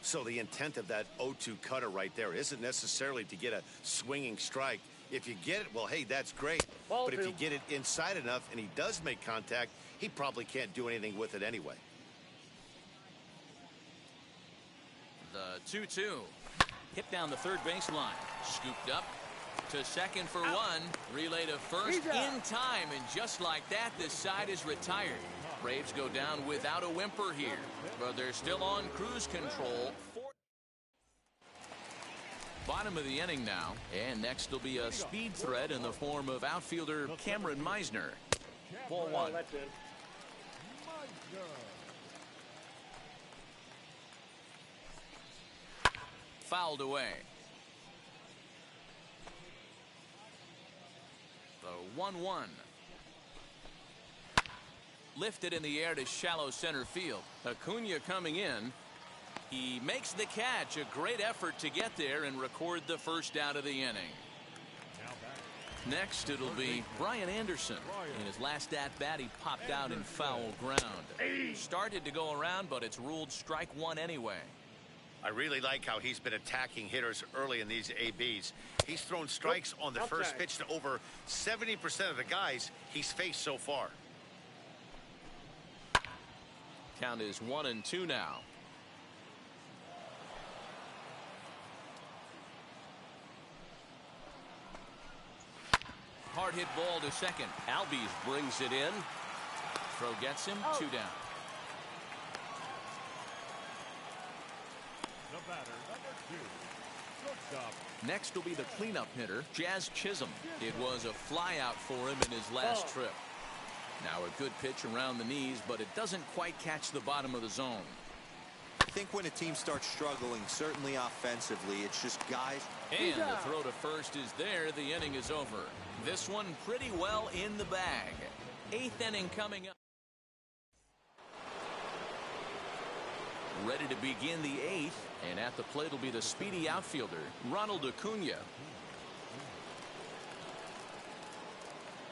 So the intent of that 0-2 cutter right there isn't necessarily to get a swinging strike. If you get it, well, hey, that's great. Ball But if 2. you get it inside enough and he does make contact, he probably can't do anything with it anyway. The 2-2. Hit down the third baseline. Scooped up to second for 1. Relay to first in time. And just like that, this side is retired. Braves go down without a whimper here. But they're still on cruise control. Bottom of the inning now. And next will be a speed threat in the form of outfielder Cameron Meisner. Ball 1. That's in. Fouled away. The 1-1. Lifted in the air to shallow center field. Acuna coming in. He makes the catch. A great effort to get there and record the first out of the inning. Next, it'll be Brian Anderson. In his last at-bat, he popped out in foul ground. Started to go around, but it's ruled strike 1 anyway. I really like how he's been attacking hitters early in these ABs. He's thrown strikes on the first pitch to over 70% of the guys he's faced so far. Count is 1-2 now. Hard hit ball to second. Albies brings it in. Throw gets him. 2 down. Next will be the cleanup hitter, Jazz Chisholm. It was a fly out for him in his last trip. Now a good pitch around the knees, but it doesn't quite catch the bottom of the zone. I think when a team starts struggling, certainly offensively, it's just guys. And the throw to first is there. The inning is over. This one pretty well in the bag. 8th inning coming up. Ready to begin the 8th, and at the plate will be the speedy outfielder, Ronald Acuna.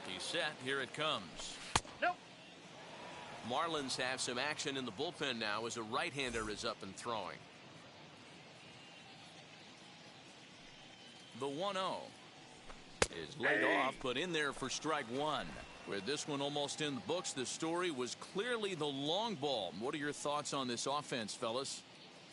He's set. Here it comes. Nope. Marlins have some action in the bullpen now as a right-hander is up and throwing. The 1-0 is laid off, but in there for strike 1. With this one almost in the books, the story was clearly the long ball. What are your thoughts on this offense, fellas?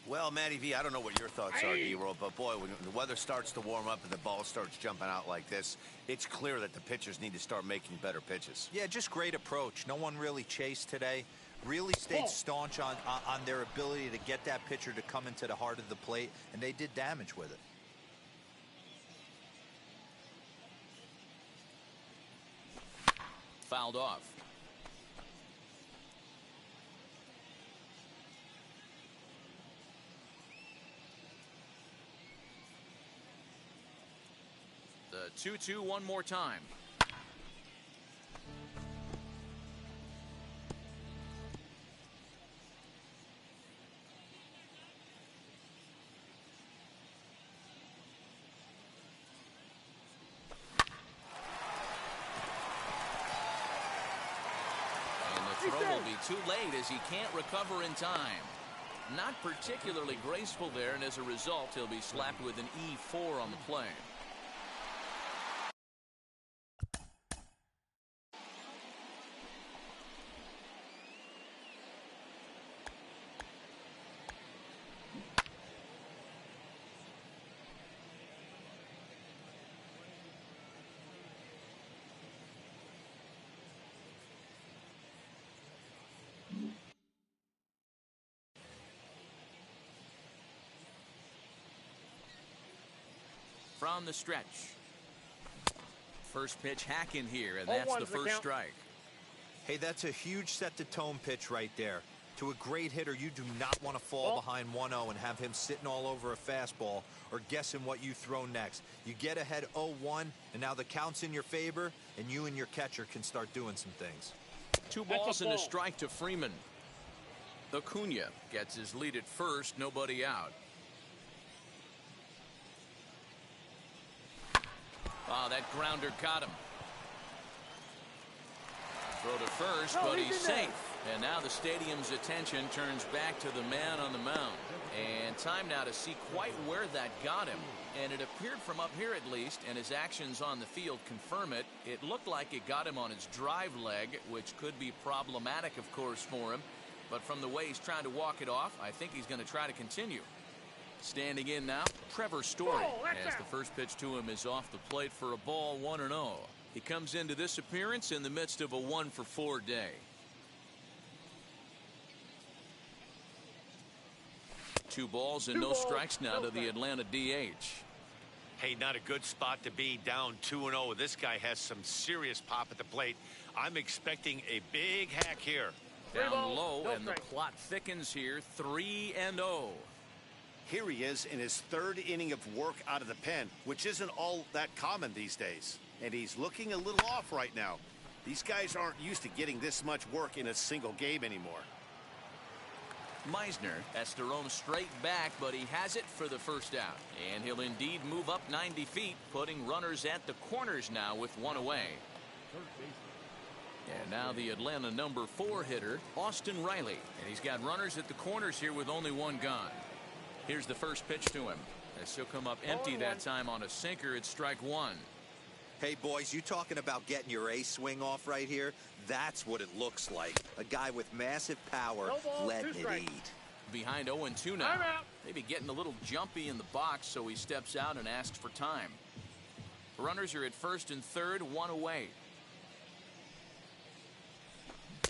Well, Matty V, I don't know what your thoughts are, D-Roll, but boy, when the weather starts to warm up and the ball starts jumping out like this, it's clear that the pitchers need to start making better pitches. Yeah, just great approach. No one really chased today. really stayed staunch on their ability to get that pitcher to come into the heart of the plate, and they did damage with it. Fouled off. The 2-2 one more time. Throw will be too late as he can't recover in time. Not particularly graceful there, and as a result, he'll be slapped with an E4 on the play. From the stretch. First pitch hack in here, and that's the first strike. Hey, that's a huge set-the-tone pitch right there. To a great hitter, you do not want to fall behind 1-0 and have him sitting all over a fastball or guessing what you throw next. You get ahead 0-1, and now the count's in your favor, and you and your catcher can start doing some things. 2 balls and a strike to Freeman. Acuna gets his lead at first, nobody out. Oh, that grounder caught him. Throw to first, but he's safe. And now the stadium's attention turns back to the man on the mound. And time now to see quite where that got him. And it appeared from up here at least, and his actions on the field confirm it. It looked like it got him on his drive leg, which could be problematic, of course, for him. But from the way he's trying to walk it off, I think he's going to try to continue. Standing in now, Trevor Story, as the first pitch to him is off the plate for a ball, 1-0. He comes into this appearance in the midst of a 1-for-4 day. 2 balls and no strikes now to the Atlanta DH. Hey, not a good spot to be, down 2-0. This guy has some serious pop at the plate. I'm expecting a big hack here. Down low, and the plot thickens here, 3-0. Here he is in his 3rd inning of work out of the pen, which isn't all that common these days. And he's looking a little off right now. These guys aren't used to getting this much work in a single game anymore. Meisner has to roam straight back, but he has it for the first out. And he'll indeed move up 90 feet, putting runners at the corners now with 1 away. And now the Atlanta number 4 hitter, Austin Riley. And he's got runners at the corners here with only 1 gone. Here's the first pitch to him. As he'll come up empty that time on a sinker. It's strike 1. Hey, boys, you talking about getting your ace swing off right here? That's what it looks like. A guy with massive power letting it eat. Behind 0-2 now. Maybe getting a little jumpy in the box, so he steps out and asks for time. Runners are at first and third, 1 away.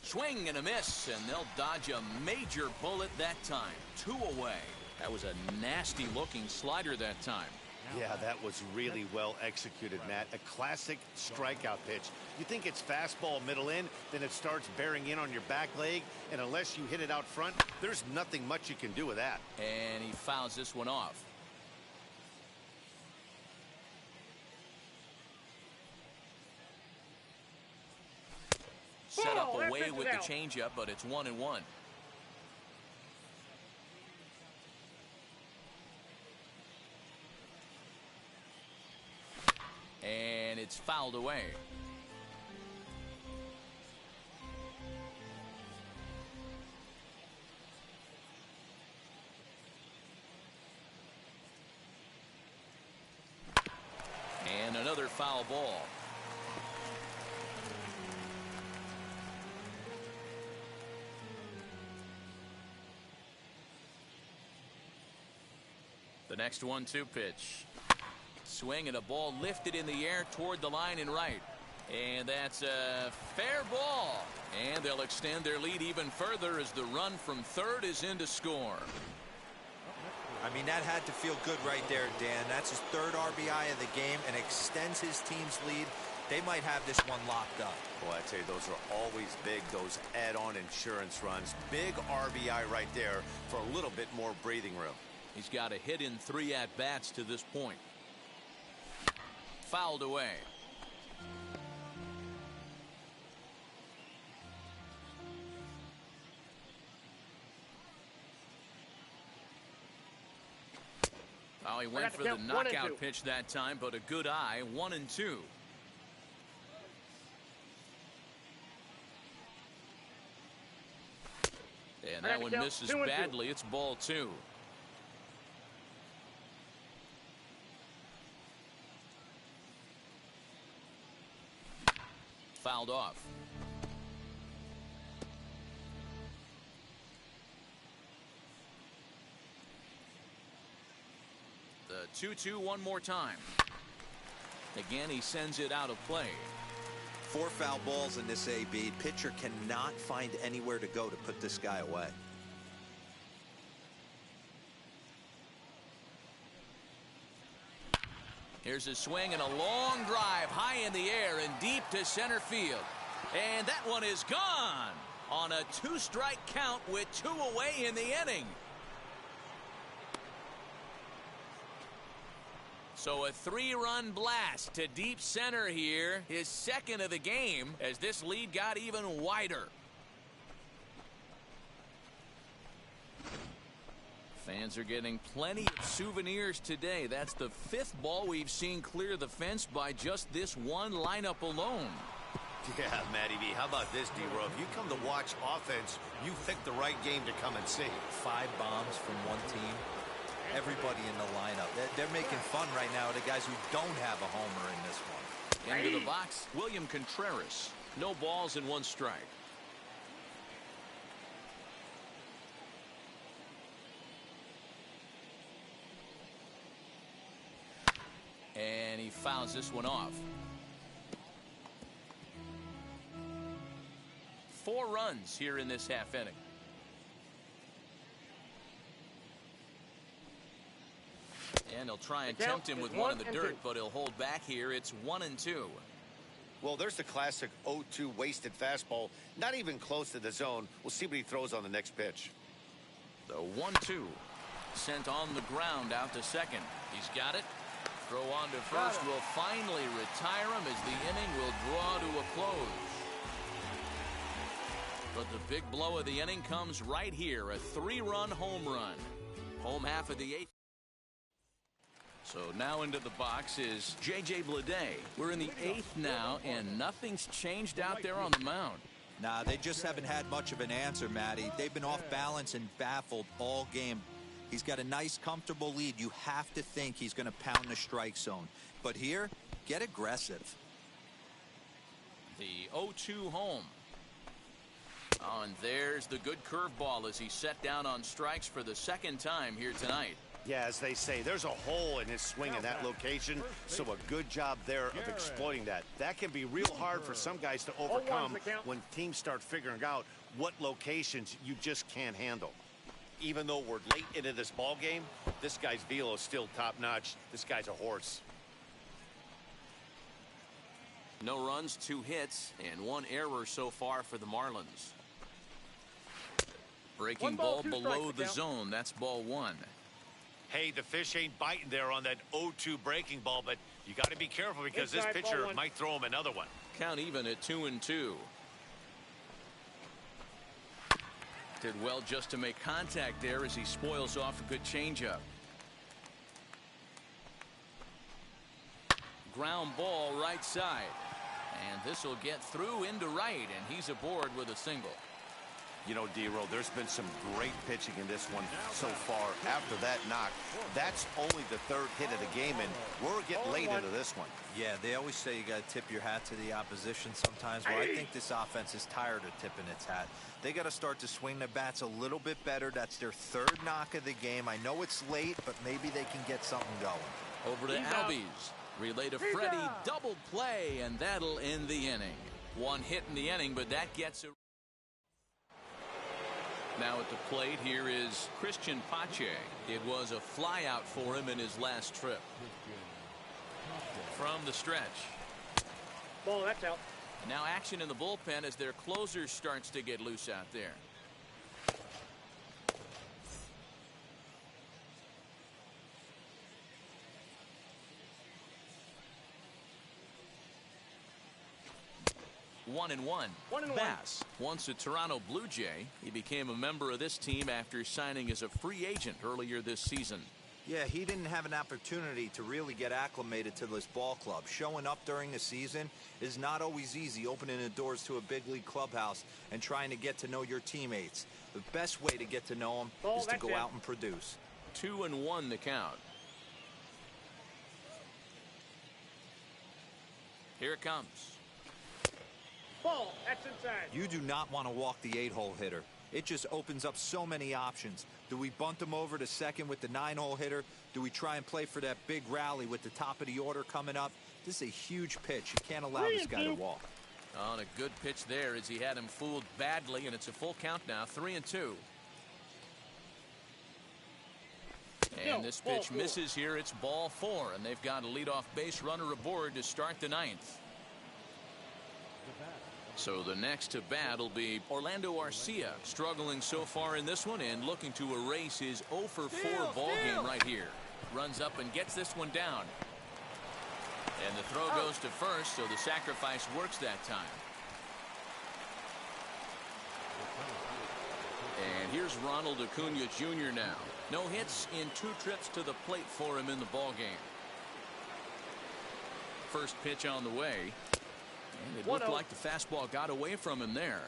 Swing and a miss, and they'll dodge a major bullet that time. 2 away. That was a nasty-looking slider that time. Yeah, that was really well executed, Matt. A classic strikeout pitch. You think it's fastball middle in, then it starts bearing in on your back leg, and unless you hit it out front, there's nothing much you can do with that. And he fouls this one off. Set up away with the changeup, but it's 1-1. And it's fouled away. And another foul ball. The next 1-2 pitch. Swing and a ball lifted in the air toward the line and right. And that's a fair ball. And they'll extend their lead even further as the run from third is in to score. I mean, that had to feel good right there, Dan. That's his third RBI of the game and extends his team's lead. They might have this one locked up. Well, I tell you, those are always big, those add-on insurance runs. Big RBI right there for a little bit more breathing room. He's got a hit in 3 at-bats to this point. Fouled away. Oh, he went for the knockout pitch that time, but a good eye. 1-2. And that one misses badly. It's ball 2. Fouled off. The 2-2 one more time. Again, he sends it out of play. 4 foul balls in this AB. Pitcher cannot find anywhere to go to put this guy away. Here's a swing and a long drive high in the air and deep to center field. And that one is gone on a 2-strike count with 2 away in the inning. So a 3-run blast to deep center here, his second of the game, as this lead got even wider. Fans are getting plenty of souvenirs today. That's the 5th ball we've seen clear the fence by just this one lineup alone. Yeah, Matty B, how about this, D-Row? If you come to watch offense, you picked the right game to come and see. 5 bombs from one team. Everybody in the lineup. They're making fun right now of the guys who don't have a homer in this one. Into the box, William Contreras. No balls and 1 strike. And he fouls this one off. 4 runs here in this half inning. And he'll try and tempt him with one in the dirt, but he'll hold back here. It's 1-2. Well, there's the classic 0-2 wasted fastball. Not even close to the zone. We'll see what he throws on the next pitch. The 1-2. Sent on the ground out to second. He's got it. Throw on to first will finally retire him as the inning will draw to a close. But the big blow of the inning comes right here. A 3-run home run. Home half of the 8th. So now into the box is J.J. Bleday. We're in the 8th now, and nothing's changed out there on the mound. Nah, they just haven't had much of an answer, Matty. They've been off balance and baffled all game. He's got a nice, comfortable lead. You have to think he's going to pound the strike zone. But here, get aggressive. The 0-2 home. Oh, and there's the good curveball as he set down on strikes for the 2nd time here tonight. Yeah, as they say, there's a hole in his swing in that location, so a good job there of exploiting that. That can be real hard for some guys to overcome when teams start figuring out what locations you just can't handle. Even though we're late into this ball game, this guy's velo is still top-notch. This guy's a horse. No runs, 2 hits, and 1 error so far for the Marlins. Breaking ball below the zone. That's ball 1. Hey, the fish ain't biting there on that 0-2 breaking ball, but you got to be careful because this pitcher might throw him another one. Count even at 2-2. Did well just to make contact there as he spoils off a good changeup. Ground ball right side. And this will get through into right, and he's aboard with a single. You know, D-Row, there's been some great pitching in this one so far. After that knock, that's only the 3rd hit of the game, and we're getting late into this one. Yeah, they always say you got to tip your hat to the opposition sometimes. Well, I think this offense is tired of tipping its hat. They got to start to swing the bats a little bit better. That's their 3rd knock of the game. I know it's late, but maybe they can get something going. Over to Albies. Relay to Freddie, double play, and that'll end the inning. One hit in the inning, but that gets a... Now at the plate, here is Christian Pache. It was a flyout for him in his last trip. From the stretch. Ball, that's out. Now action in the bullpen as their closer starts to get loose out there. One and one. Bass, once a Toronto Blue Jay, he became a member of this team after signing as a free agent earlier this season. Yeah, he didn't have an opportunity to really get acclimated to this ball club. Showing up during the season is not always easy, opening the doors to a big league clubhouse and trying to get to know your teammates. The best way to get to know them is to go out and produce. 2-1 the count. Here it comes. Ball, that's inside. You do not want to walk the 8-hole hitter. It just opens up so many options. Do we bunt him over to second with the 9-hole hitter? Do we try and play for that big rally with the top of the order coming up? This is a huge pitch. You can't allow this guy to walk. On a good pitch there as he had him fooled badly, and it's a full count now, 3-2. And this pitch misses here. It's ball 4, and they've got a leadoff base runner aboard to start the 9th. So the next to bat will be Orlando Arcia, struggling so far in this one and looking to erase his 0-for-4 ball game right here. Runs up and gets this one down. And the throw goes to first, so the sacrifice works that time. And here's Ronald Acuna Jr. now. No hits in 2 trips to the plate for him in the ball game. First pitch on the way. And it looked like the fastball got away from him there.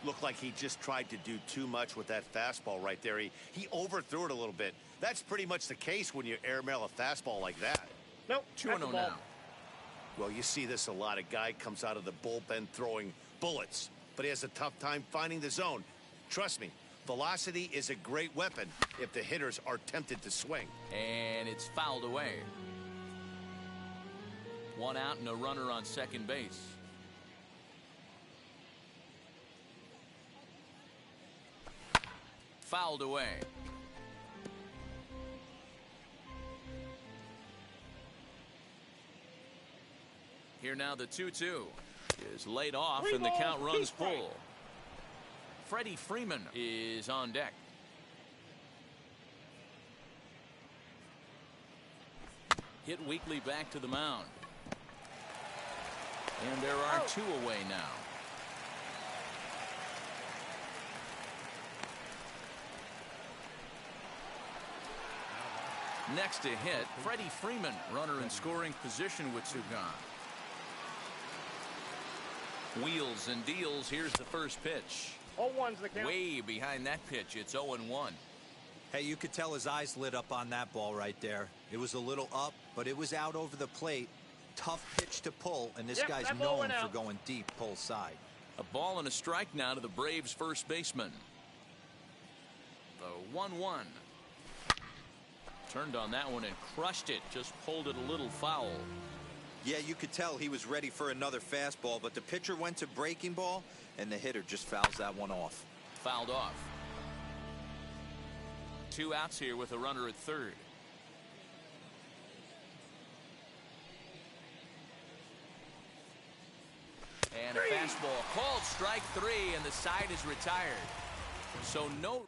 Looked like he just tried to do too much with that fastball right there. He overthrew it a little bit. That's pretty much the case when you airmail a fastball like that. Nope. 2-0 now. Well, you see this a lot. A guy comes out of the bullpen throwing bullets, but he has a tough time finding the zone. Trust me, velocity is a great weapon if the hitters are tempted to swing. And it's fouled away. 1 out and a runner on second base. Fouled away. Here now the 2-2 is laid off and the count runs full. Freddie Freeman is on deck. Hit weakly back to the mound. And there are 2 away now. Next to hit, Freddie Freeman, runner in scoring position with 2 gone. Wheels and deals. Here's the first pitch. 0-1's the count. Way behind that pitch. It's 0-1. Hey, you could tell his eyes lit up on that ball right there. It was a little up, but it was out over the plate. Tough pitch to pull, and this guy's known for going deep pull side. A ball and a strike now to the Braves first baseman. The 1-1. Turned on that one and crushed it. Just pulled it a little foul. Yeah, you could tell he was ready for another fastball, but the pitcher went to breaking ball, and the hitter just fouls that one off. Fouled off. 2 outs here with a runner at third. And a fastball called strike 3, and the side is retired. So no.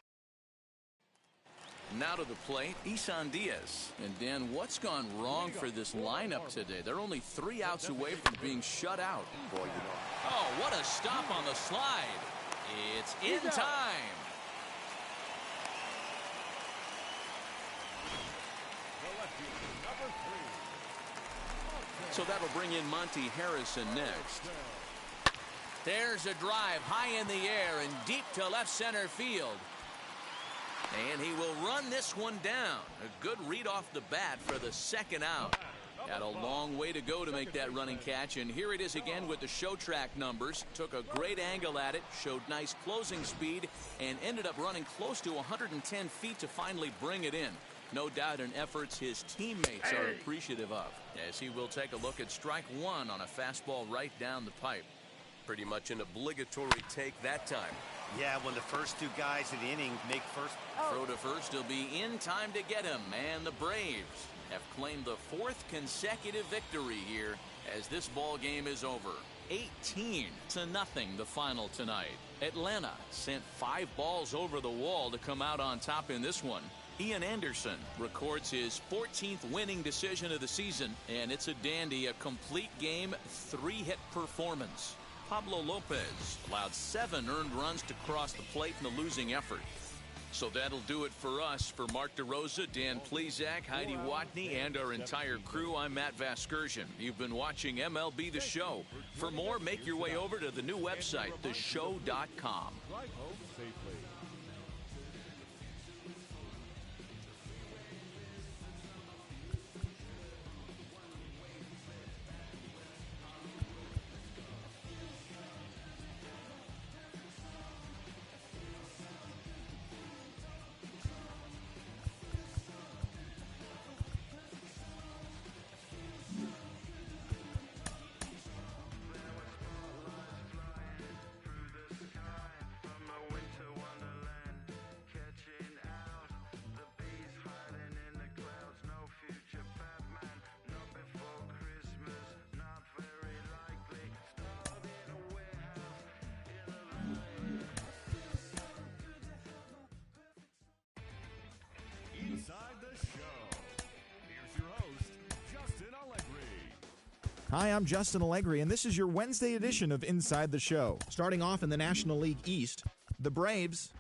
Now to the plate, Isan Diaz. And Dan, what's gone wrong for this lineup today? They're only 3 outs away from being shut out. Boy, you know. Oh, what a stop on the slide. It's in time. So that'll bring in Monty Harrison next. There's a drive high in the air and deep to left center field. And he will run this one down. A good read off the bat for the 2nd out. Got a long way to go to make that running catch, and here it is again with the show track numbers. Took a great angle at it, showed nice closing speed, and ended up running close to 110 feet to finally bring it in. No doubt an efforts his teammates are appreciative of, as he will take a look at strike one on a fastball right down the pipe. Pretty much an obligatory take that time. Yeah, when the first two guys in the inning make first. Throw to first will be in time to get him, and the Braves have claimed the fourth consecutive victory here as this ball game is over. 18-0 the final tonight. Atlanta sent 5 balls over the wall to come out on top in this one. Ian Anderson records his 14th winning decision of the season, and it's a dandy, a complete game, 3-hit performance. Pablo Lopez allowed 7 earned runs to cross the plate in the losing effort. So that'll do it for us. For Mark DeRosa, Dan Plesac, Heidi Watney, and our entire crew, I'm Matt Vasgersian. You've been watching MLB The Show. For more, make your way over to the new website, theshow.com. Drive home safely. Hi, I'm Justin Allegri, and this is your Wednesday edition of Inside the Show. Starting off in the National League East, the Braves